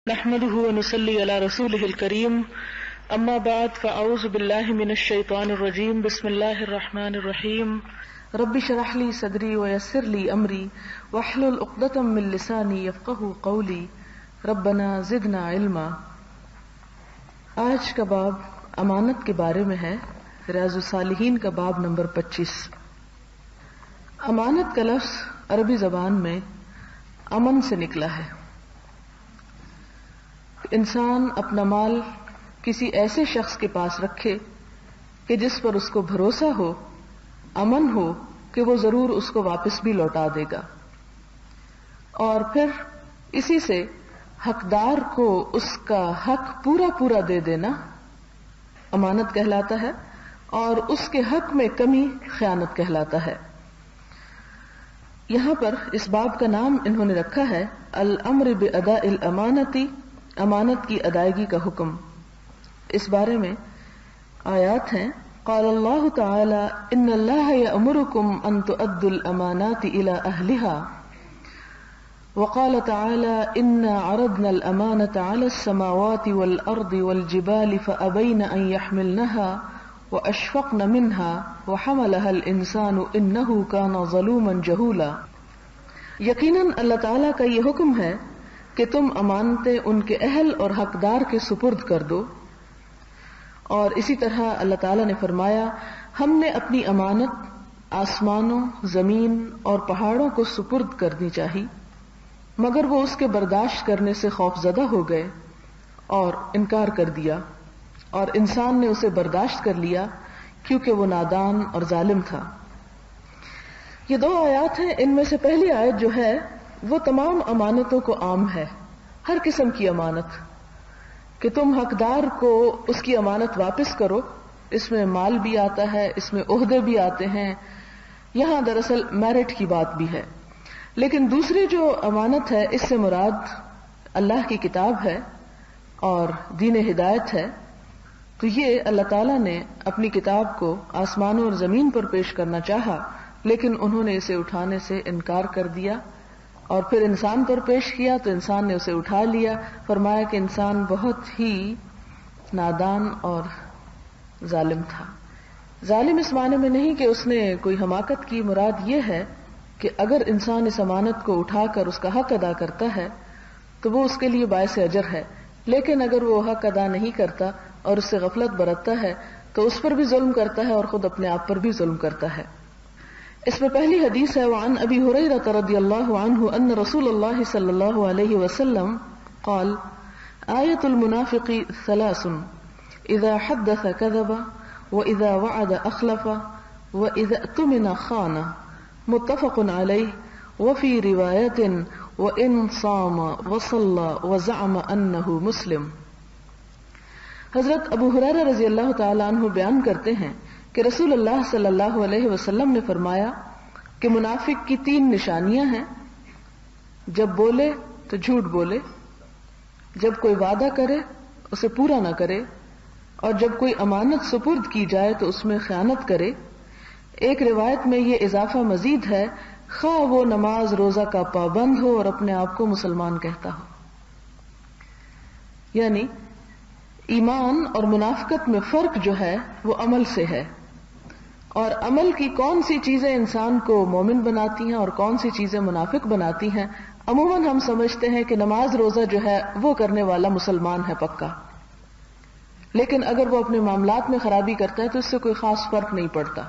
نحمده ونصلي على رسوله الكريم اما بعد فاعوذ بالله من الشيطان الرجيم بسم الله الرحمن الرحيم رب اشرح لي صدري ويسر لي امري واحلل عقدة من لساني يفقهوا قولي ربنا زدنا علما۔ آج کا باب امانت کے بارے میں ہے، ریاض الصالحین کا باب نمبر 25۔ امانت کا لفظ عربی زبان میں امن سے نکلا ہے۔ انسان اپنا مال کسی ایسے شخص کے پاس رکھے کہ جس پر اس کو بھروسہ ہو، امن ہو کہ وہ ضرور اس کو واپس بھی لوٹا دے گا، اور پھر اسی سے حقدار کو اس کا حق پورا دے دینا امانت کہلاتا ہے، اور اس کے حق میں کمی خیانت کہلاتا ہے۔ یہاں پر اس باب کا نام انہوں نے رکھا ہے الامر باداء الامانتی، امانت کی ادائیگی کا حکم۔ اس بارے میں آیات ہیں، قال اللہ تعالی ان اللہ یأمرکم ان تؤدوا الامانات الى اہلها، وقال تعالی انا عرضنا الامانة على السماوات والارض والجبال فابین ان يحملنها واشفقن منها وحملها الانسان انه كان ظلوما جہولا۔ یقیناً اللہ تعالی کا یہ حکم ہے کہ تم امانتیں ان کے اہل اور حقدار کے سپرد کر دو، اور اسی طرح اللہ تعالیٰ نے فرمایا ہم نے اپنی امانت آسمانوں، زمین اور پہاڑوں کو سپرد کرنی چاہیے، مگر وہ اس کے برداشت کرنے سے خوف زدہ ہو گئے اور انکار کر دیا، اور انسان نے اسے برداشت کر لیا کیونکہ وہ نادان اور ظالم تھا۔ یہ دو آیات ہیں، ان میں سے پہلی آیت جو ہے وہ تمام امانتوں کو عام ہے، ہر قسم کی امانت، کہ تم حقدار کو اس کی امانت واپس کرو۔ اس میں مال بھی آتا ہے، اس میں عہدے بھی آتے ہیں، یہاں دراصل میرٹ کی بات بھی ہے۔ لیکن دوسری جو امانت ہے، اس سے مراد اللہ کی کتاب ہے اور دین ہدایت ہے۔ تو یہ اللہ تعالیٰ نے اپنی کتاب کو آسمانوں اور زمین پر پیش کرنا چاہا، لیکن انہوں نے اسے اٹھانے سے انکار کر دیا، اور پھر انسان پر پیش کیا تو انسان نے اسے اٹھا لیا۔ فرمایا کہ انسان بہت ہی نادان اور ظالم تھا۔ ظالم اس معنی میں نہیں کہ اس نے کوئی حماقت کی، مراد یہ ہے کہ اگر انسان اس امانت کو اٹھا کر اس کا حق ادا کرتا ہے تو وہ اس کے لیے باعث اجر ہے، لیکن اگر وہ حق ادا نہیں کرتا اور اس سے غفلت برتتا ہے تو اس پر بھی ظلم کرتا ہے اور خود اپنے آپ پر بھی ظلم کرتا ہے۔ اس میں پہلی حدیث ہے، وعن ابی ہریرہ رضی اللہ عنہ ان رسول اللہ صلی اللہ علیہ وسلم قال آیۃ المنافق ثلاث اذا حدث کذب واذا وعد اخلف واذا اؤتمن خان، متفق علیہ، وفی روایت وان صام وصلى وزعم انه مسلم۔ حضرت ابو ہریرہ رضی اللہ تعالی عنہ بیان کرتے ہیں کہ رسول اللہ صلی اللہ علیہ وسلم نے فرمایا کہ منافق کی 3 نشانیاں ہیں، جب بولے تو جھوٹ بولے، جب کوئی وعدہ کرے اسے پورا نہ کرے، اور جب کوئی امانت سپرد کی جائے تو اس میں خیانت کرے۔ ایک روایت میں یہ اضافہ مزید ہے، خواہ وہ نماز روزہ کا پابند ہو اور اپنے آپ کو مسلمان کہتا ہو۔ یعنی ایمان اور منافقت میں فرق جو ہے وہ عمل سے ہے، اور عمل کی کون سی چیزیں انسان کو مومن بناتی ہیں اور کون سی چیزیں منافق بناتی ہیں۔ عموماً ہم سمجھتے ہیں کہ نماز روزہ جو ہے وہ کرنے والا مسلمان ہے پکا، لیکن اگر وہ اپنے معاملات میں خرابی کرتا ہے تو اس سے کوئی خاص فرق نہیں پڑتا۔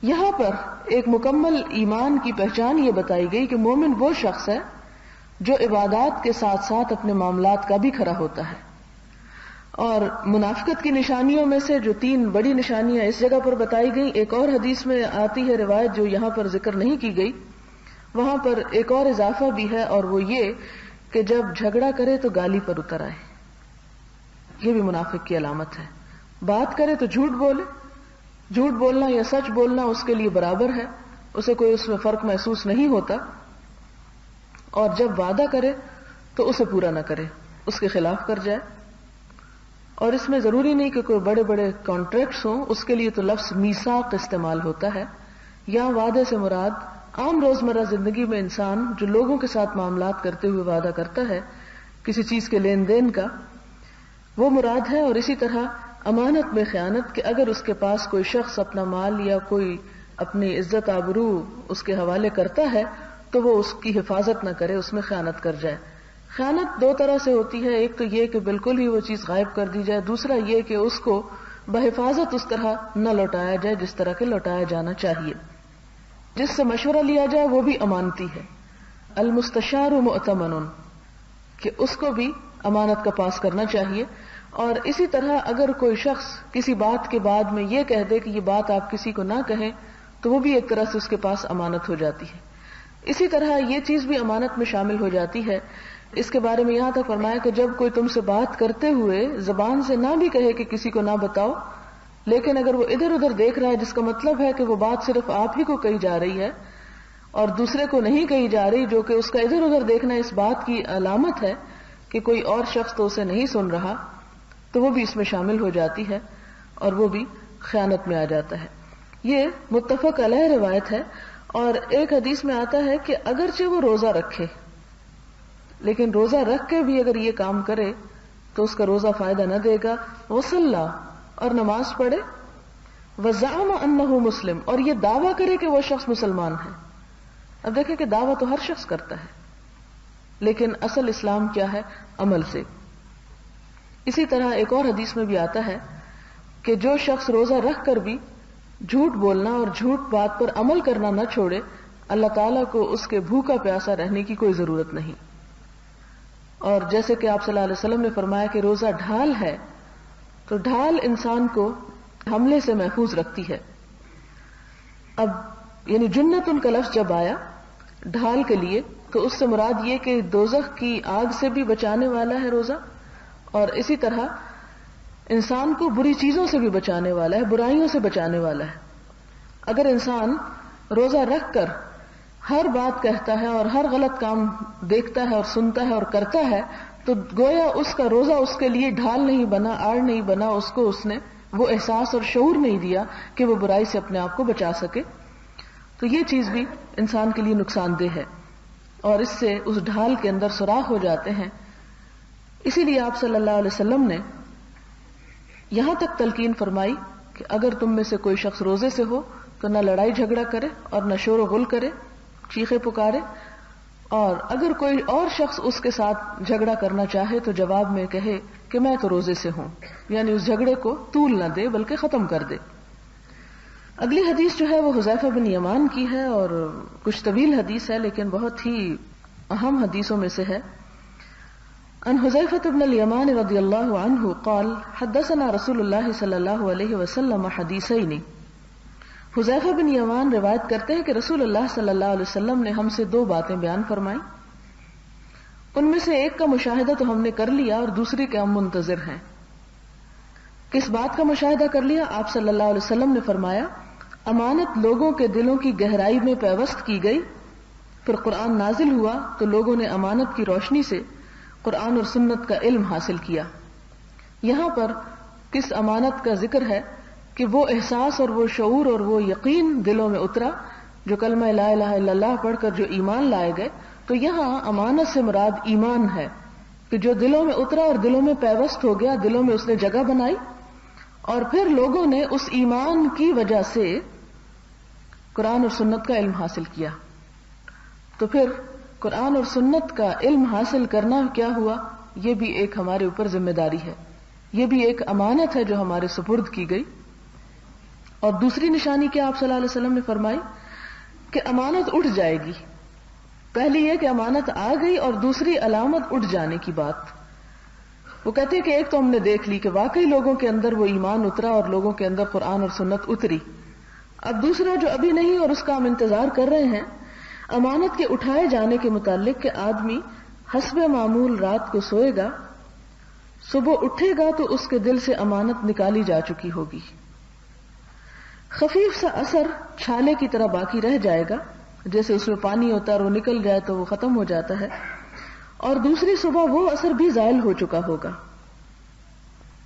یہاں پر ایک مکمل ایمان کی پہچان یہ بتائی گئی کہ مومن وہ شخص ہے جو عبادات کے ساتھ ساتھ اپنے معاملات کا بھی کھرا ہوتا ہے۔ اور منافقت کی نشانیوں میں سے جو 3 بڑی نشانیاں اس جگہ پر بتائی گئیں، ایک اور حدیث میں آتی ہے روایت جو یہاں پر ذکر نہیں کی گئی، وہاں پر ایک اور اضافہ بھی ہے، اور وہ یہ کہ جب جھگڑا کرے تو گالی پر اتر آئے۔ یہ بھی منافق کی علامت ہے۔ بات کرے تو جھوٹ بولے، جھوٹ بولنا یا سچ بولنا اس کے لیے برابر ہے، اسے کوئی اس میں فرق محسوس نہیں ہوتا، اور جب وعدہ کرے تو اسے پورا نہ کرے، اس کے خلاف کر جائے۔ اور اس میں ضروری نہیں کہ کوئی بڑے بڑے کانٹریکٹس ہوں، اس کے لیے تو لفظ میثاق استعمال ہوتا ہے۔ یا وعدے سے مراد عام روزمرہ زندگی میں انسان جو لوگوں کے ساتھ معاملات کرتے ہوئے وعدہ کرتا ہے کسی چیز کے لین دین کا، وہ مراد ہے. اور اسی طرح امانت میں خیانت، کہ اگر اس کے پاس کوئی شخص اپنا مال یا کوئی اپنی عزت آبرو اس کے حوالے کرتا ہے تو وہ اس کی حفاظت نہ کرے، اس میں خیانت کر جائے. خیانت دو طرح سے ہوتی ہے، ایک تو یہ کہ بالکل ہی وہ چیز غائب کر دی جائے، دوسرا یہ کہ اس کو بحفاظت اس طرح نہ لوٹایا جائے جس طرح کہ لوٹایا جانا چاہیے. جس سے مشورہ لیا جائے وہ بھی امانتی ہے. المستشار مؤتمن، کہ اس کو بھی امانت کا پاس کرنا چاہیے. اور اسی طرح اگر کوئی شخص کسی بات کے بعد میں یہ کہہ دے کہ یہ بات آپ کسی کو نہ کہیں تو وہ بھی ایک طرح سے اس کے پاس امانت ہو جاتی ہے. اسی طرح یہ چیز بھی امانت میں شامل ہو جاتی ہے. اس کے بارے میں یہاں تک فرمایا کہ جب کوئی تم سے بات کرتے ہوئے زبان سے نہ بھی کہے کہ کسی کو نہ بتاؤ، لیکن اگر وہ ادھر ادھر دیکھ رہا ہے جس کا مطلب ہے کہ وہ بات صرف آپ ہی کو کہی جا رہی ہے اور دوسرے کو نہیں کہی جا رہی، جو کہ اس کا ادھر ادھر دیکھنا اس بات کی علامت ہے کہ کوئی اور شخص تو اسے نہیں سن رہا، تو وہ بھی اس میں شامل ہو جاتی ہے اور وہ بھی خیانت میں آ جاتا ہے. یہ متفق علیہ روایت ہے. اور ایک حدیث میں آتا ہے کہ اگرچہ وہ روزہ رکھے لیکن روزہ رکھ کے بھی اگر یہ کام کرے تو اس کا روزہ فائدہ نہ دے گا. وصلی اور نماز پڑھے، وزعم انہ مسلم اور یہ دعویٰ کرے کہ وہ شخص مسلمان ہے. اب دیکھیں کہ دعویٰ تو ہر شخص کرتا ہے لیکن اصل اسلام کیا ہے؟ عمل سے. اسی طرح ایک اور حدیث میں بھی آتا ہے کہ جو شخص روزہ رکھ کر بھی جھوٹ بولنا اور جھوٹ بات پر عمل کرنا نہ چھوڑے، اللہ تعالیٰ کو اس کے بھوکا پیاسا رہنے کی کوئی ضرورت نہیں. اور جیسے کہ آپ صلی اللہ علیہ وسلم نے فرمایا کہ روزہ ڈھال ہے، تو ڈھال انسان کو حملے سے محفوظ رکھتی ہے. اب یعنی جنت کا لفظ جب آیا ڈھال کے لیے تو اس سے مراد یہ کہ دوزخ کی آگ سے بھی بچانے والا ہے روزہ، اور اسی طرح انسان کو بری چیزوں سے بھی بچانے والا ہے، برائیوں سے بچانے والا ہے. اگر انسان روزہ رکھ کر ہر بات کہتا ہے اور ہر غلط کام دیکھتا ہے اور سنتا ہے اور کرتا ہے تو گویا اس کا روزہ اس کے لیے ڈھال نہیں بنا، آڑ نہیں بنا، اس نے وہ احساس اور شعور نہیں دیا کہ وہ برائی سے اپنے آپ کو بچا سکے. تو یہ چیز بھی انسان کے لیے نقصان دہ ہے اور اس سے اس ڈھال کے اندر سوراخ ہو جاتے ہیں. اسی لیے آپ صلی اللہ علیہ وسلم نے یہاں تک تلقین فرمائی کہ اگر تم میں سے کوئی شخص روزے سے ہو تو نہ لڑائی جھگڑا کرے اور نہ شور و غل کرے، چیخے پکارے، اور اگر کوئی اور شخص اس کے ساتھ جھگڑا کرنا چاہے تو جواب میں کہے کہ میں تو روزے سے ہوں، یعنی اس جھگڑے کو طول نہ دے بلکہ ختم کر دے. اگلی حدیث جو ہے وہ حذیفہ بن یمان کی ہے اور کچھ طویل حدیث ہے لیکن بہت ہی اہم حدیثوں میں سے ہے. عن حذیفہ بن الیمان رضی اللہ عنہ قال حدثنا رسول اللہ صلی اللہ علیہ وسلم حدیثین. حذیفہ بن یمان روایت کرتے ہیں کہ رسول اللہ صلی اللہ علیہ وسلم نے ہم سے دو باتیں بیان فرمائیں. ان میں سے ایک کا مشاہدہ تو ہم نے کر لیا اور دوسری کے ہم منتظر ہیں. کس بات کا مشاہدہ کر لیا؟ آپ صلی اللہ علیہ وسلم نے فرمایا امانت لوگوں کے دلوں کی گہرائی میں پیوست کی گئی، پھر قرآن نازل ہوا تو لوگوں نے امانت کی روشنی سے قرآن اور سنت کا علم حاصل کیا. یہاں پر کس امانت کا ذکر ہے کہ وہ احساس اور وہ شعور اور وہ یقین دلوں میں اترا جو کلمہ لا الہ الا اللہ پڑھ کر جو ایمان لائے گئے. تو یہاں امانت سے مراد ایمان ہے کہ جو دلوں میں اترا اور دلوں میں پیوست ہو گیا، دلوں میں اس نے جگہ بنائی اور پھر لوگوں نے اس ایمان کی وجہ سے قرآن اور سنت کا علم حاصل کیا. تو پھر قرآن اور سنت کا علم حاصل کرنا کیا ہوا؟ یہ بھی ایک ہمارے اوپر ذمہ داری ہے، یہ بھی ایک امانت ہے جو ہمارے سپرد کی گئی. اور دوسری نشانی کیا آپ صلی اللہ علیہ وسلم نے فرمائی کہ امانت اٹھ جائے گی. پہلی یہ کہ امانت آ گئی اور دوسری علامت اٹھ جانے کی بات. وہ کہتے ہیں کہ ایک تو ہم نے دیکھ لی کہ واقعی لوگوں کے اندر وہ ایمان اترا اور لوگوں کے اندر قرآن اور سنت اتری. اب دوسرا جو ابھی نہیں اور اس کا ہم انتظار کر رہے ہیں، امانت کے اٹھائے جانے کے متعلق کہ آدمی حسب معمول رات کو سوئے گا، صبح اٹھے گا تو اس کے دل سے امانت نکالی جا چکی ہوگی. خفیف سا اثر چھالے کی طرح باقی رہ جائے گا، جیسے اس میں پانی ہوتا ہے اور وہ نکل جائے تو وہ ختم ہو جاتا ہے، اور دوسری صبح وہ اثر بھی زائل ہو چکا ہوگا.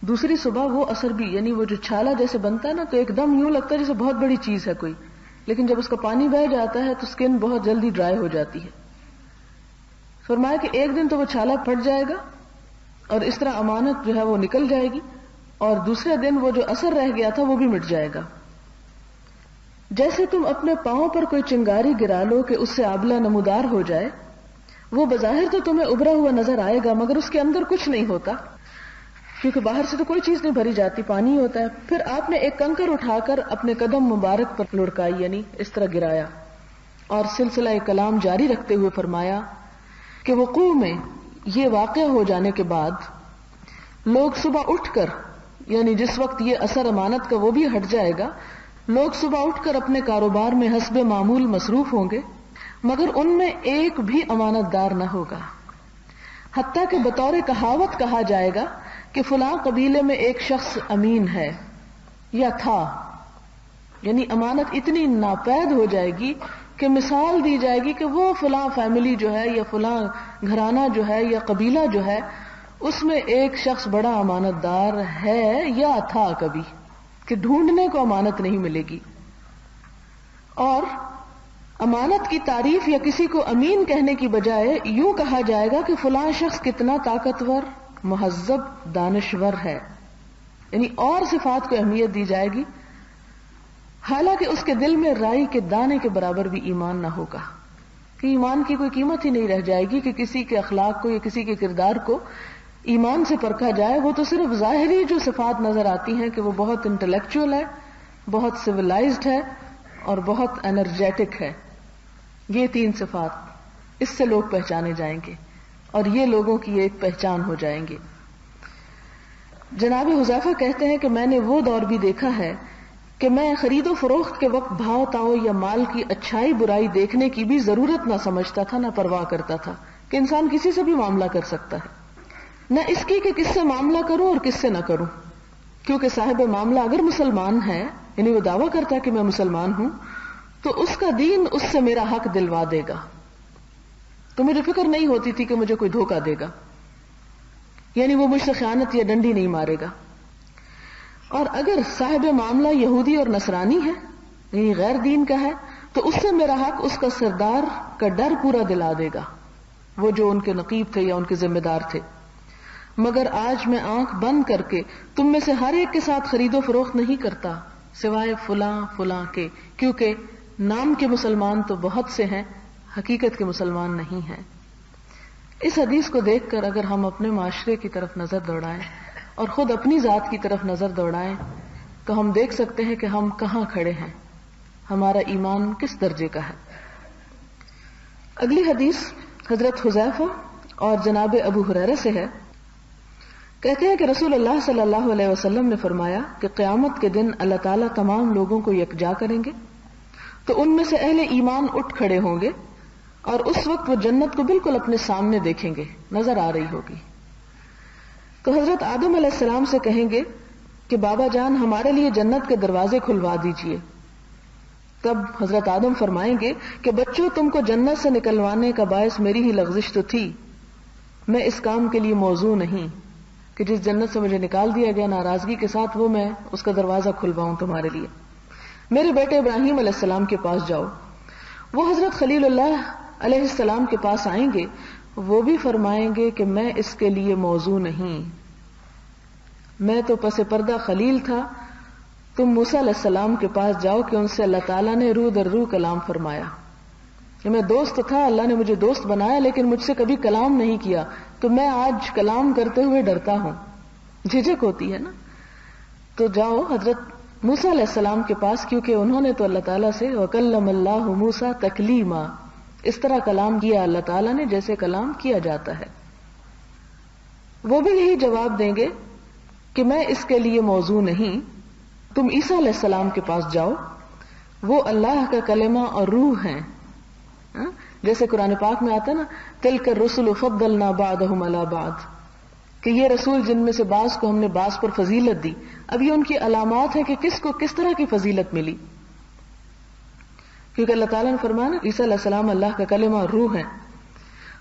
دوسری صبح وہ اثر بھی، یعنی وہ جو چھالا جیسے بنتا ہے نا تو ایک دم یوں لگتا ہے جیسے بہت بڑی چیز ہے کوئی، لیکن جب اس کا پانی بہ جاتا ہے تو سکن بہت جلدی ڈرائی ہو جاتی ہے. فرمایا کہ ایک دن تو وہ چھالا پھٹ جائے گا اور اس طرح امانت جو ہے وہ نکل جائے گی، اور دوسرے دن وہ جو اثر رہ گیا تھا وہ بھی مٹ جائے گا۔ جیسے تم اپنے پاؤں پر کوئی چنگاری گرا لو کہ اس سے آبلہ نمودار ہو جائے، وہ بظاہر تو تمہیں ابھرا ہوا نظر آئے گا مگر اس کے اندر کچھ نہیں ہوتا، کیونکہ باہر سے تو کوئی چیز نہیں بھری جاتی، پانی ہوتا ہے۔ پھر آپ نے ایک کنکر اٹھا کر اپنے قدم مبارک پر لڑکائی، یعنی اس طرح گرایا، اور سلسلہ کلام جاری رکھتے ہوئے فرمایا کہ وقوع میں یہ واقعہ ہو جانے کے بعد لوگ صبح اٹھ کر، یعنی جس وقت یہ اثر امانت کا وہ بھی ہٹ جائے گا، لوگ صبح اٹھ کر اپنے کاروبار میں حسب معمول مصروف ہوں گے مگر ان میں ایک بھی امانت دار نہ ہوگا، حتیٰ کہ بطور کہاوت کہا جائے گا کہ فلاں قبیلے میں ایک شخص امین ہے یا تھا، یعنی امانت اتنی ناپید ہو جائے گی کہ مثال دی جائے گی کہ وہ فلاں فیملی جو ہے یا فلاں گھرانہ جو ہے یا قبیلہ جو ہے اس میں ایک شخص بڑا امانت دار ہے یا تھا کبھی، کہ ڈھونڈنے کو امانت نہیں ملے گی۔ اور امانت کی تعریف یا کسی کو امین کہنے کی بجائے یوں کہا جائے گا کہ فلاں شخص کتنا طاقتور، مہذب، دانشور ہے، یعنی اور صفات کو اہمیت دی جائے گی، حالانکہ اس کے دل میں رائی کے دانے کے برابر بھی ایمان نہ ہوگا، کہ ایمان کی کوئی قیمت ہی نہیں رہ جائے گی کہ کسی کے اخلاق کو یا کسی کے کردار کو ایمان سے پرکھا جائے۔ وہ تو صرف ظاہری جو صفات نظر آتی ہیں کہ وہ بہت انٹلیکچوئل ہے، بہت سویلائزڈ ہے اور بہت انرجیٹک ہے، یہ تین صفات اس سے لوگ پہچانے جائیں گے اور یہ لوگوں کی ایک پہچان ہو جائیں گے۔ جناب حذیفہ کہتے ہیں کہ میں نے وہ دور بھی دیکھا ہے کہ میں خرید و فروخت کے وقت بھاؤ تاؤ یا مال کی اچھائی برائی دیکھنے کی بھی ضرورت نہ سمجھتا تھا، نہ پرواہ کرتا تھا کہ انسان کسی سے بھی معاملہ کر سکتا ہے، نہ اس کی کہ کس سے معاملہ کروں اور کس سے نہ کروں، کیونکہ صاحب معاملہ اگر مسلمان ہے، یعنی وہ دعویٰ کرتا ہے کہ میں مسلمان ہوں، تو اس کا دین اس سے میرا حق دلوا دے گا، تو مجھے فکر نہیں ہوتی تھی کہ مجھے کوئی دھوکہ دے گا، یعنی وہ مجھ سے خیانت یا ڈنڈی نہیں مارے گا۔ اور اگر صاحب معاملہ یہودی اور نصرانی ہے، یعنی غیر دین کا ہے، تو اس سے میرا حق اس کا سردار کا ڈر پورا دلا دے گا، وہ جو ان کے نقیب تھے یا ان کے ذمہ دار تھے۔ مگر آج میں آنکھ بند کر کے تم میں سے ہر ایک کے ساتھ خرید و فروخت نہیں کرتا سوائے فلاں فلاں کے، کیونکہ نام کے مسلمان تو بہت سے ہیں، حقیقت کے مسلمان نہیں ہیں۔ اس حدیث کو دیکھ کر اگر ہم اپنے معاشرے کی طرف نظر دوڑائیں اور خود اپنی ذات کی طرف نظر دوڑائیں تو ہم دیکھ سکتے ہیں کہ ہم کہاں کھڑے ہیں، ہمارا ایمان کس درجے کا ہے۔ اگلی حدیث حضرت حذیفہ اور جناب ابو ہریرہ سے ہے، کہتے ہیں کہ رسول اللہ صلی اللہ علیہ وسلم نے فرمایا کہ قیامت کے دن اللہ تعالیٰ تمام لوگوں کو یکجا کریں گے تو ان میں سے اہل ایمان اٹھ کھڑے ہوں گے اور اس وقت وہ جنت کو بالکل اپنے سامنے دیکھیں گے، نظر آ رہی ہوگی۔ تو حضرت آدم علیہ السلام سے کہیں گے کہ بابا جان ہمارے لیے جنت کے دروازے کھلوا دیجئے۔ تب حضرت آدم فرمائیں گے کہ بچوں تم کو جنت سے نکلوانے کا باعث میری ہی لغزش تو تھی، میں اس کام کے لیے موزوں نہیں کہ جس جنت سے مجھے نکال دیا گیا ناراضگی کے ساتھ وہ میں اس کا دروازہ کھلواؤں تمہارے لیے۔ میرے بیٹے ابراہیم علیہ السلام کے پاس جاؤ، وہ حضرت خلیل اللہ علیہ السلام کے پاس آئیں گے، وہ بھی فرمائیں گے کہ میں اس کے لیے موزوں نہیں، میں تو پس پردہ خلیل تھا، تم موسیٰ علیہ السلام کے پاس جاؤ کہ ان سے اللہ تعالیٰ نے روح در روح کلام فرمایا، کہ میں دوست تھا، اللہ نے مجھے دوست بنایا لیکن مجھ سے کبھی کلام نہیں کیا، تو میں آج کلام کرتے ہوئے ڈرتا ہوں، جھجک ہوتی ہے نا۔ تو جاؤ حضرت موسیٰ علیہ السلام کے پاس، کیونکہ انہوں نے تو اللہ تعالیٰ سے وَكَلَّمَ اللَّهُ مُوسَىٰ تَكْلِيمًا، اس طرح کلام کیا اللہ تعالیٰ نے جیسے کلام کیا جاتا ہے۔ وہ بھی یہی جواب دیں گے کہ میں اس کے لیے موزوں نہیں، تم عیسیٰ علیہ السلام کے پاس جاؤ، وہ اللہ کا کلمہ اور روح ہیں، جیسے قرآن پاک میں آتا نا تِلْكَ الرُّسُلُ فَضَّلْنَا بَعْضَهُمْ عَلَىٰ بَعْضٍ، کہ یہ رسول جن میں سے بعض کو ہم نے بعض پر فضیلت دی۔ اب یہ ان کی علامات ہیں کہ کس کو کس طرح کی فضیلت ملی، کیونکہ اللہ تعالیٰ نے فرمایا نا عیسیٰ علیہ السلام اللہ کا کلمہ اور روح ہے،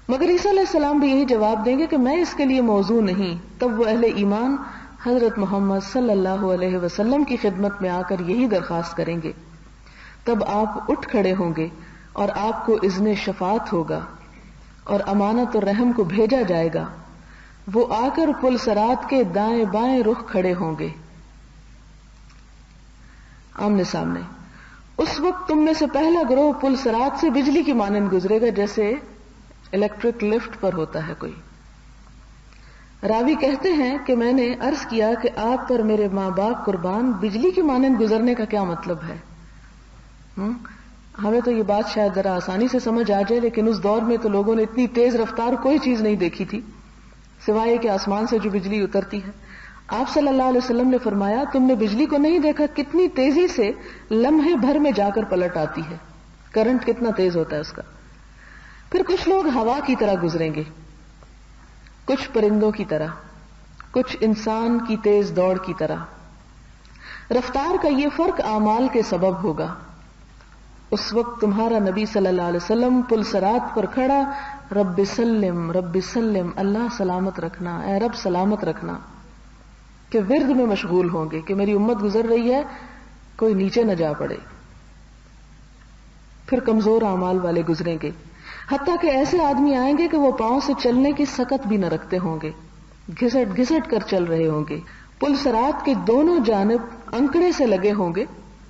مگر عیسیٰ علیہ السلام بھی یہی جواب دیں گے کہ میں اس کے لیے موزوں نہیں۔ تب وہ اہل ایمان حضرت محمد صلی اللہ علیہ وسلم کی خدمت میں آ کر یہی درخواست کریں گے، تب آپ اٹھ کھڑے ہوں گے اور آپ کو اذن شفاعت ہوگا اور امانت اور رحم کو بھیجا جائے گا، وہ آ کر پل صراط کے دائیں بائیں رخ کھڑے ہوں گے آمنے سامنے۔ اس وقت تم میں سے پہلا گروہ پل صراط سے بجلی کی مانند گزرے گا، جیسے الیکٹرک لفٹ پر ہوتا ہے کوئی۔ راوی کہتے ہیں کہ میں نے عرض کیا کہ آپ پر میرے ماں باپ قربان، بجلی کی مانند گزرنے کا کیا مطلب ہے؟ ہمیں تو یہ بات شاید ذرا آسانی سے سمجھ آ جائے، لیکن اس دور میں تو لوگوں نے اتنی تیز رفتار کوئی چیز نہیں دیکھی تھی سوائے کہ آسمان سے جو بجلی اترتی ہے۔ آپ صلی اللہ علیہ وسلم نے فرمایا تم نے بجلی کو نہیں دیکھا کتنی تیزی سے لمحے بھر میں جا کر پلٹ آتی ہے، کرنٹ کتنا تیز ہوتا ہے اس کا۔ پھر کچھ لوگ ہوا کی طرح گزریں گے، کچھ پرندوں کی طرح، کچھ انسان کی تیز دوڑ کی طرح۔ رفتار کا یہ فرق اعمال کے سبب ہوگا۔ اس وقت تمہارا نبی صلی اللہ علیہ وسلم پل صراط پر کھڑا رب سلم رب سلم، اللہ سلامت رکھنا، اے رب سلامت رکھنا، کہ ورد میں مشغول ہوں گے کہ میری امت گزر رہی ہے، کوئی نیچے نہ جا پڑے۔ پھر کمزور اعمال والے گزریں گے، حتیٰ کہ ایسے آدمی آئیں گے کہ وہ پاؤں سے چلنے کی سکت بھی نہ رکھتے ہوں گے، گھسٹ گھسٹ کر چل رہے ہوں گے۔ پل صراط کے دونوں جانب انکڑے سے لگے ہوں گے،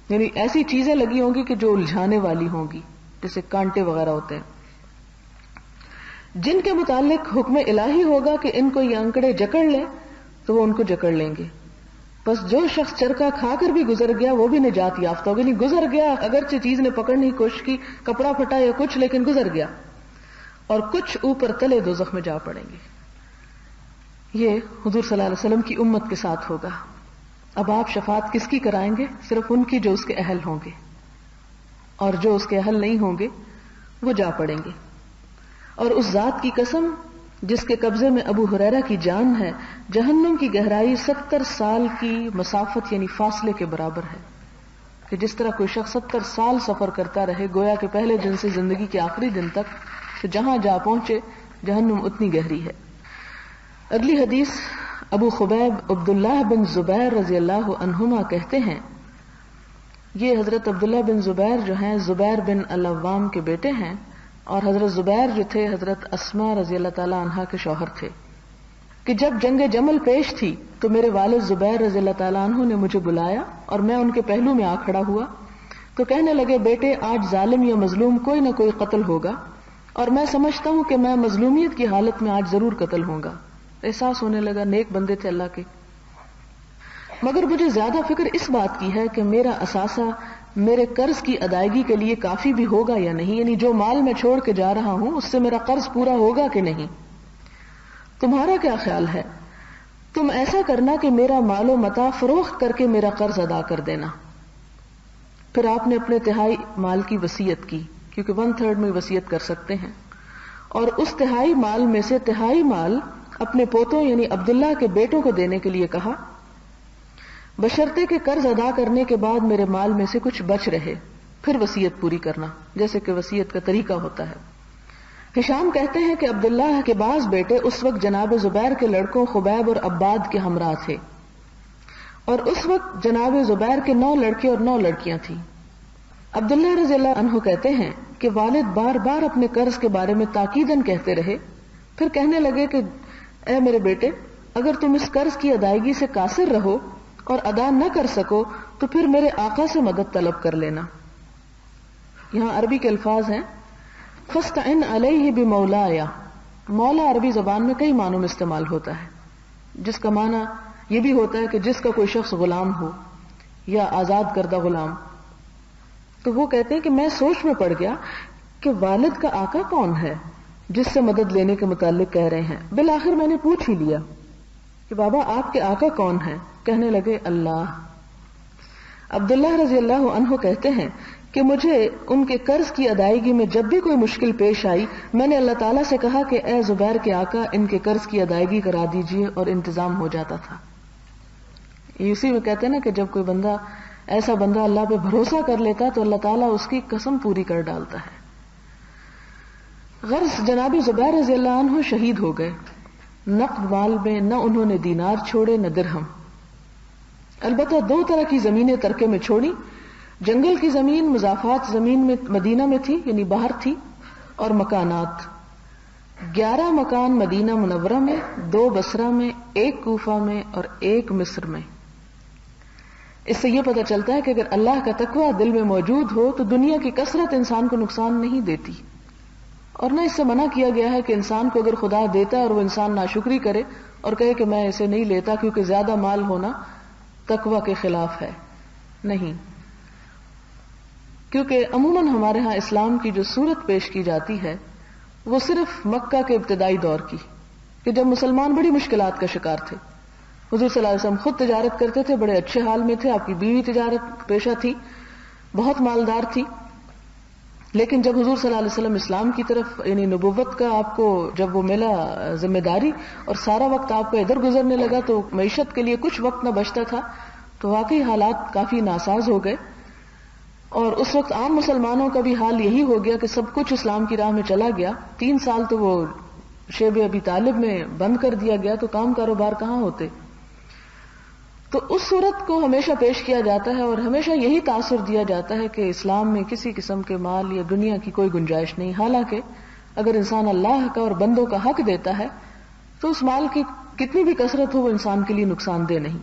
یعنی ایسی چیزیں لگی ہوں گی کہ جو الجھانے والی ہوں گی، جیسے کانٹے وغیرہ ہوتے ہیں، جن کے متعلق حکم الہی ہوگا کہ ان کو یہ انکڑے جکڑ لیں تو وہ ان کو جکڑ لیں گے۔ بس جو شخص چرکا کھا کر بھی گزر گیا وہ بھی نجات یافتہ ہوگا، نہیں گزر گیا، اگرچہ چیز نے پکڑنے کی کوشش کی، کپڑا پھٹا یا کچھ، لیکن گزر گیا، اور کچھ اوپر تلے دوزخ میں جا پڑیں گے۔ یہ حضور صلی اللہ علیہ وسلم کی امت کے ساتھ ہوگا۔ اب آپ شفاعت کس کی کرائیں گے؟ صرف ان کی جو اس کے اہل ہوں گے، اور جو اس کے اہل نہیں ہوں گے وہ جا پڑیں گے۔ اور اس ذات کی قسم جس کے قبضے میں ابو ہریرہ کی جان ہے، جہنم کی گہرائی 70 سال کی مسافت یعنی فاصلے کے برابر ہے، کہ جس طرح کوئی شخص 70 سال سفر کرتا رہے گویا کہ پہلے دن سے زندگی کے آخری دن تک، تو جہاں جا پہنچے جہنم اتنی گہری ہے۔ اگلی حدیث ابو خبیب عبداللہ بن زبیر رضی اللہ عنہما کہتے ہیں، یہ حضرت عبداللہ بن زبیر جو ہیں زبیر بن العوام کے بیٹے ہیں، اور حضرت زبیر جو تھے حضرت اسماء رضی اللہ تعالی عنہا کے شوہر تھے، کہ جب جنگ جمل پیش تھی تو میرے والد زبیر رضی اللہ تعالی عنہ نے مجھے بلایا اور میں ان کے پہلو میں آ کھڑا ہوا تو کہنے لگے بیٹے آج ظالم یا مظلوم کوئی نہ کوئی قتل ہوگا، اور میں سمجھتا ہوں کہ میں مظلومیت کی حالت میں آج ضرور قتل ہوں گا۔ احساس ہونے لگا نیک بندے تھے اللہ کے، مگر مجھے زیادہ فکر اس بات کی ہے کہ میرا اثاثہ میرے قرض کی ادائیگی کے لیے کافی بھی ہوگا یا نہیں، یعنی جو مال میں چھوڑ کے جا رہا ہوں اس سے میرا قرض پورا ہوگا کہ نہیں۔ تمہارا کیا خیال ہے؟ تم ایسا کرنا کہ میرا مال و متاع فروخت کر کے میرا قرض ادا کر دینا۔ پھر آپ نے اپنے تہائی مال کی وصیت کی، کیونکہ 1/3 میں وصیت کر سکتے ہیں، اور اس تہائی مال میں سے تہائی مال اپنے پوتوں یعنی عبداللہ کے بیٹوں کو دینے کے لیے کہا، بشرطے کہ قرض ادا کرنے کے بعد میرے مال میں سے کچھ بچ رہے، پھر وصیت پوری کرنا، جیسے کہ وصیت کا طریقہ ہوتا ہے۔ ہشام کہتے ہیں کہ عبداللہ کے بعض بیٹے اس وقت جناب زبیر کے لڑکوں خبیب اور عباد کے ہمراہ تھے، اور اس وقت جناب زبیر کے 9 لڑکے اور 9 لڑکیاں تھیں۔ عبداللہ رضی اللہ عنہ کہتے ہیں کہ والد بار بار اپنے قرض کے بارے میں تاکیداً کہتے رہے، پھر کہنے لگے کہ اے میرے بیٹے اگر تم اس قرض کی ادائیگی سے قاصر رہو اور ادا نہ کر سکو تو پھر میرے آقا سے مدد طلب کر لینا۔ یہاں عربی کے الفاظ ہیں فَاسْتَعِنْ عَلَيْهِ بِمَوْلَايَ۔ مولا عربی زبان میں کئی معنوں میں استعمال ہوتا ہے، جس کا معنی یہ بھی ہوتا ہے کہ جس کا کوئی شخص غلام ہو یا آزاد کردہ غلام۔ تو وہ کہتے ہیں کہ میں سوچ میں پڑ گیا کہ والد کا آقا کون ہے جس سے مدد لینے کے متعلق کہہ رہے ہیں۔ بالآخر میں نے پوچھ ہی لیا کہ بابا آپ کے آقا کون ہیں؟ کہنے لگے اللہ۔ عبداللہ رضی اللہ عنہ کہتے ہیں کہ مجھے ان کے قرض کی ادائیگی میں جب بھی کوئی مشکل پیش آئی میں نے اللہ تعالیٰ سے کہا کہ اے زبیر کے آقا ان کے قرض کی ادائیگی کرا دیجئے، اور انتظام ہو جاتا تھا۔ اسی میں کہتے ہیں نا کہ جب کوئی بندہ ایسا بندہ اللہ پہ بھروسہ کر لیتا تو اللہ تعالیٰ اس کی قسم پوری کر ڈالتا ہے۔ غرض جناب زبیر رضی اللہ عنہ شہید ہو گئے، نقد مال میں نہ انہوں نے دینار چھوڑے نہ درہم، البتہ 2 طرح کی زمینیں ترکے میں چھوڑی، جنگل کی زمین مضافات زمین میں مدینہ میں تھی یعنی باہر تھی، اور مکانات۔ 11 مکان مدینہ منورہ میں، 2 بصرہ میں، 1 کوفہ میں اور 1 مصر میں۔ اس سے یہ پتہ چلتا ہے کہ اگر اللہ کا تقوی دل میں موجود ہو تو دنیا کی کثرت انسان کو نقصان نہیں دیتی، اور نہ اس سے منع کیا گیا ہے کہ انسان کو اگر خدا دیتا ہے اور وہ انسان ناشکری کرے اور کہے کہ میں اسے نہیں لیتا کیونکہ زیادہ مال ہونا تقوی کے خلاف ہے۔ نہیں، کیونکہ عموماً ہمارے ہاں اسلام کی جو صورت پیش کی جاتی ہے وہ صرف مکہ کے ابتدائی دور کی، کہ جب مسلمان بڑی مشکلات کا شکار تھے۔ حضور صلی اللہ علیہ وسلم خود تجارت کرتے تھے، بڑے اچھے حال میں تھے، آپ کی بیوی تجارت پیشہ تھی، بہت مالدار تھی، لیکن جب حضور صلی اللہ علیہ وسلم اسلام کی طرف یعنی نبوت کا آپ کو جب وہ ملا ذمہ داری اور سارا وقت آپ کا ادھر گزرنے لگا تو معیشت کے لیے کچھ وقت نہ بچتا تھا، تو واقعی حالات کافی ناساز ہو گئے۔ اور اس وقت عام مسلمانوں کا بھی حال یہی ہو گیا کہ سب کچھ اسلام کی راہ میں چلا گیا۔ 3 سال تو وہ شیب ابی طالب میں بند کر دیا گیا، تو کام کاروبار کہاں ہوتے۔ تو اس صورت کو ہمیشہ پیش کیا جاتا ہے اور ہمیشہ یہی تاثر دیا جاتا ہے کہ اسلام میں کسی قسم کے مال یا دنیا کی کوئی گنجائش نہیں، حالانکہ اگر انسان اللہ کا اور بندوں کا حق دیتا ہے تو اس مال کی کتنی بھی کثرت ہو وہ انسان کے لیے نقصان دہ نہیں۔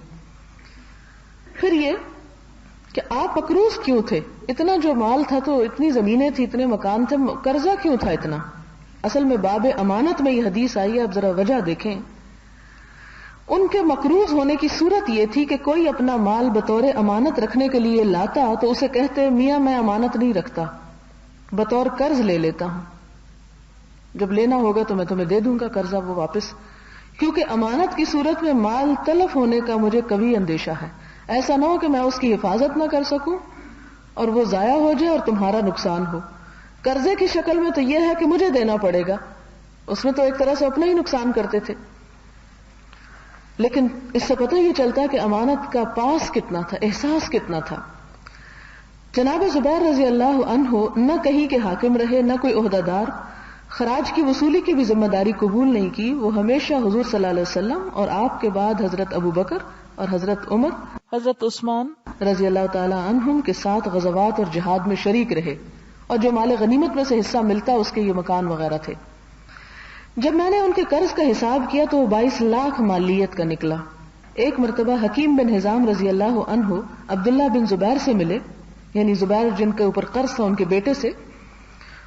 پھر یہ کہ آپ مقروض کیوں تھے؟ اتنا جو مال تھا تو اتنی زمینیں تھی، اتنے مکان تھے، قرضہ کیوں تھا اتنا؟ اصل میں باب امانت میں یہ حدیث آئی ہے، آپ ذرا وجہ دیکھیں۔ ان کے مقروض ہونے کی صورت یہ تھی کہ کوئی اپنا مال بطور امانت رکھنے کے لیے لاتا تو اسے کہتے میاں میں امانت نہیں رکھتا، بطور قرض لے لیتا ہوں، جب لینا ہوگا تو میں تمہیں دے دوں گا قرضہ وہ واپس، کیونکہ امانت کی صورت میں مال تلف ہونے کا مجھے کبھی اندیشہ ہے، ایسا نہ ہو کہ میں اس کی حفاظت نہ کر سکوں اور وہ ضائع ہو جائے اور تمہارا نقصان ہو۔ قرضے کی شکل میں تو یہ ہے کہ مجھے دینا پڑے گا، اس میں تو ایک طرح سے اپنا ہی نقصان کرتے تھے۔ لیکن اس سے پتہ یہ چلتا ہے کہ امانت کا پاس کتنا تھا، احساس کتنا تھا۔ جناب زبیر رضی اللہ عنہ نہ کہیں کے حاکم رہے، نہ کوئی عہدہ دار، خراج کی وصولی کی بھی ذمہ داری قبول نہیں کی، وہ ہمیشہ حضور صلی اللہ علیہ وسلم اور آپ کے بعد حضرت ابو بکر اور حضرت عمر، حضرت عثمان رضی اللہ تعالی عنہم کے ساتھ غزوات اور جہاد میں شریک رہے، اور جو مال غنیمت میں سے حصہ ملتا اس کے یہ مکان وغیرہ تھے۔ جب میں نے ان کے قرض کا حساب کیا تو وہ 22 لاکھ مالیت کا نکلا۔ ایک مرتبہ حکیم بن حزام رضی اللہ عنہ عبداللہ بن زبیر سے ملے، یعنی زبیر جن کے اوپر قرض تھا ان کے بیٹے سے،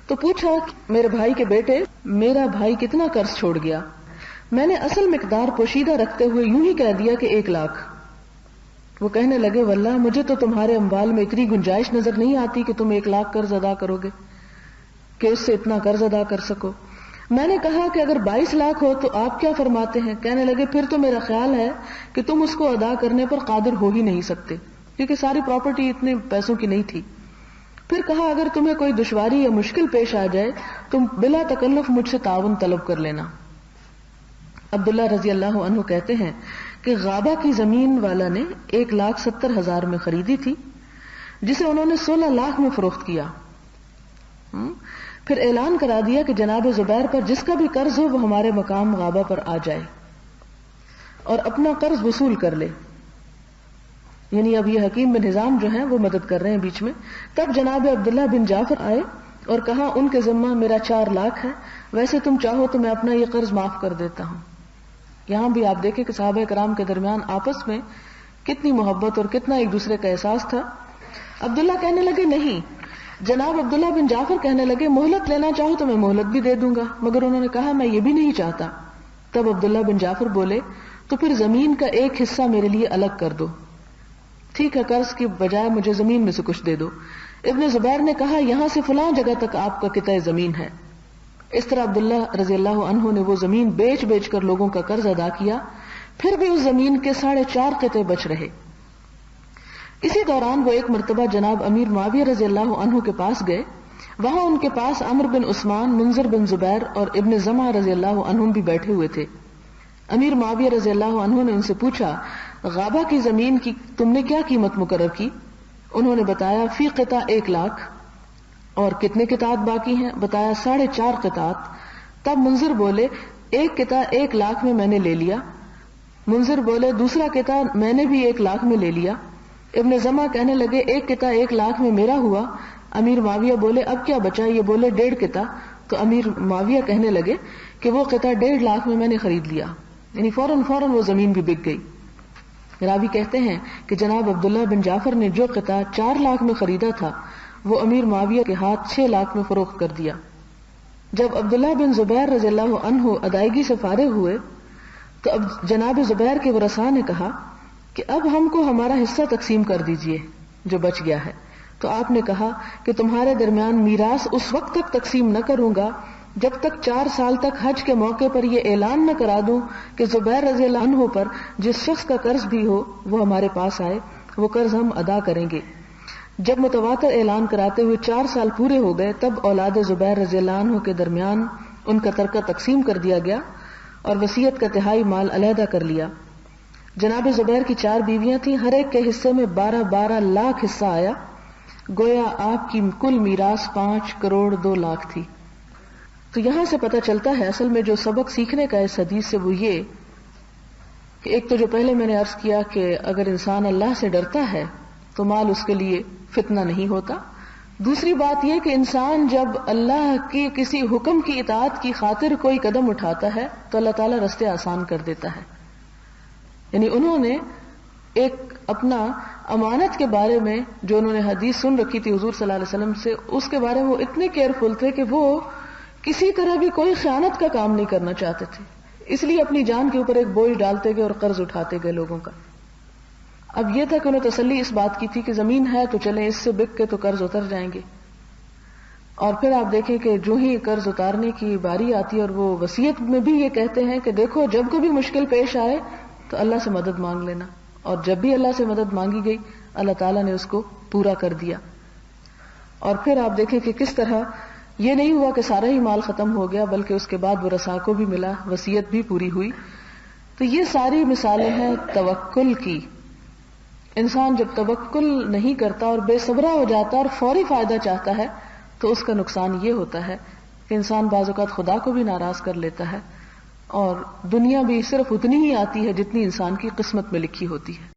تو پوچھا میرے بھائی کے بیٹے میرا بھائی کتنا قرض چھوڑ گیا؟ میں نے اصل مقدار پوشیدہ رکھتے ہوئے یوں ہی کہہ دیا کہ 1 لاکھ۔ وہ کہنے لگے واللہ مجھے تو تمہارے اموال میں اتنی گنجائش نظر نہیں آتی کہ تم 1 لاکھ قرض ادا کرو گے، کہ اس سے اتنا قرض ادا کر سکو۔ میں نے کہا کہ اگر 22 لاکھ ہو تو آپ کیا فرماتے ہیں؟ کہنے لگے پھر تو میرا خیال ہے کہ تم اس کو ادا کرنے پر قادر ہو ہی نہیں سکتے، کیونکہ ساری پراپرٹی اتنے پیسوں کی نہیں تھی۔ پھر کہا اگر تمہیں کوئی دشواری یا مشکل پیش آ جائے تم بلا تکلف مجھ سے تعاون طلب کر لینا۔ عبداللہ رضی اللہ عنہ کہتے ہیں کہ غابہ کی زمین والا نے 1,70,000 میں خریدی تھی، جسے انہوں نے 16 لاکھ میں فروخت کیا۔ پھر اعلان کرا دیا کہ جناب زبیر پر جس کا بھی قرض ہو وہ ہمارے مقام غابہ پر آ جائے اور اپنا قرض وصول کر لے، یعنی اب یہ حکیم بن حزام جو ہیں وہ مدد کر رہے ہیں بیچ میں۔ تب جناب عبداللہ بن جعفر آئے اور کہا ان کے ذمہ میرا 4 لاکھ ہے، ویسے تم چاہو تو میں اپنا یہ قرض معاف کر دیتا ہوں۔ یہاں بھی آپ دیکھیں کہ صحابہ کرام کے درمیان آپس میں کتنی محبت اور کتنا ایک دوسرے کا احساس تھا۔ عبداللہ کہنے لگے نہیں، جناب عبداللہ بن جعفر کہنے لگے مہلت لینا چاہو تو میں مہلت بھی دے دوں گا، مگر انہوں نے کہا میں یہ بھی نہیں چاہتا۔ تب عبداللہ بن جعفر بولے تو پھر زمین کا ایک حصہ میرے لیے الگ کر دو، ٹھیک ہے قرض کی بجائے مجھے زمین میں سے کچھ دے دو۔ ابن زبیر نے کہا یہاں سے فلاں جگہ تک آپ کا قطع زمین ہے۔ اس طرح عبداللہ رضی اللہ عنہ نے وہ زمین بیچ بیچ کر لوگوں کا قرض ادا کیا، پھر بھی اس زمین کے 4.5 قطع بچ رہے۔ اسی دوران وہ ایک مرتبہ جناب امیر معاویہ رضی اللہ عنہ کے پاس گئے، وہاں ان کے پاس عمر بن عثمان، منذر بن زبیر اور ابن زمع رضی اللہ عنہ بھی بیٹھے ہوئے تھے۔ امیر معاویہ رضی اللہ عنہ نے ان سے پوچھا غابہ کی زمین کی تم نے کیا قیمت مقرر کی؟ انہوں نے بتایا فی قطع 1 لاکھ۔ اور کتنے قطعات باقی ہیں؟ بتایا 4.5 قطعات۔ تب منذر بولے 1 قطع 1 لاکھ میں نے لے لیا۔ منذر بولے دوسرا قطع میں نے بھی 1 لاکھ میں لے لیا۔ ابن زمع کہنے لگے 1 قطع 1 لاکھ میں میرا ہوا۔ امیر معاویہ بولے اب کیا بچا؟ یہ بولے 1.5 قطع۔ تو امیر معاویہ کہنے لگے کہ وہ قطعہ 1.5 لاکھ میں میں نے خرید لیا، یعنی فوراً وہ زمین بھی بک گئی۔ راوی کہتے ہیں کہ جناب عبداللہ بن جعفر نے جو قطعہ 4 لاکھ میں خریدا تھا وہ امیر معاویہ کے ہاتھ 6 لاکھ میں فروخت کر دیا۔ جب عبداللہ بن زبیر رضی اللہ عنہ ادائیگی سے فارغ ہوئے تو اب جناب زبیر کے ورثاء نے کہا کہ اب ہم کو ہمارا حصہ تقسیم کر دیجئے جو بچ گیا ہے۔ تو آپ نے کہا کہ تمہارے درمیان میراث اس وقت تک تقسیم نہ کروں گا جب تک 4 سال تک حج کے موقع پر یہ اعلان نہ کرا دوں کہ زبیر رضی اللہ عنہ پر جس شخص کا قرض بھی ہو وہ ہمارے پاس آئے، وہ قرض ہم ادا کریں گے۔ جب متواتر اعلان کراتے ہوئے 4 سال پورے ہو گئے تب اولاد زبیر رضی اللہ عنہ کے درمیان ان کا ترکہ تقسیم کر دیا گیا اور وصیت کا 1/3 مال علیحدہ کر لیا۔ جناب زبیر کی 4 بیویاں تھیں، ہر ایک کے حصے میں 12 لاکھ حصہ آیا، گویا آپ کی کل میراث 5 کروڑ 2 لاکھ تھی۔ تو یہاں سے پتہ چلتا ہے اصل میں جو سبق سیکھنے کا اس حدیث سے وہ یہ کہ ایک تو جو پہلے میں نے عرض کیا کہ اگر انسان اللہ سے ڈرتا ہے تو مال اس کے لیے فتنہ نہیں ہوتا۔ دوسری بات یہ کہ انسان جب اللہ کی کسی حکم کی اطاعت کی خاطر کوئی قدم اٹھاتا ہے تو اللہ تعالیٰ راستے آسان کر دیتا ہے۔ یعنی انہوں نے ایک اپنا امانت کے بارے میں جو انہوں نے حدیث سن رکھی تھی حضور صلی اللہ علیہ وسلم سے، اس کے بارے میں وہ اتنے کیئرفل تھے کہ وہ کسی طرح بھی کوئی خیانت کا کام نہیں کرنا چاہتے تھے، اس لیے اپنی جان کے اوپر ایک بوجھ ڈالتے گئے اور قرض اٹھاتے گئے لوگوں کا۔ اب یہ تھا کہ انہیں تسلی اس بات کی تھی کہ زمین ہے تو چلیں اس سے بک کے تو قرض اتر جائیں گے، اور پھر آپ دیکھیں کہ جو ہی قرض اتارنے کی باری آتی ہے اور وہ وصیت میں بھی یہ کہتے ہیں کہ دیکھو جب کبھی مشکل پیش آئے تو اللہ سے مدد مانگ لینا، اور جب بھی اللہ سے مدد مانگی گئی اللہ تعالیٰ نے اس کو پورا کر دیا۔ اور پھر آپ دیکھیں کہ کس طرح یہ نہیں ہوا کہ سارا ہی مال ختم ہو گیا بلکہ اس کے بعد ورثاء کو بھی ملا، وصیت بھی پوری ہوئی۔ تو یہ ساری مثالیں ہیں توکل کی۔ انسان جب توکل نہیں کرتا اور بے صبرا ہو جاتا اور فوری فائدہ چاہتا ہے تو اس کا نقصان یہ ہوتا ہے کہ انسان بعض اوقات خدا کو بھی ناراض کر لیتا ہے اور دنیا بھی صرف اتنی ہی آتی ہے جتنی انسان کی قسمت میں لکھی ہوتی ہے۔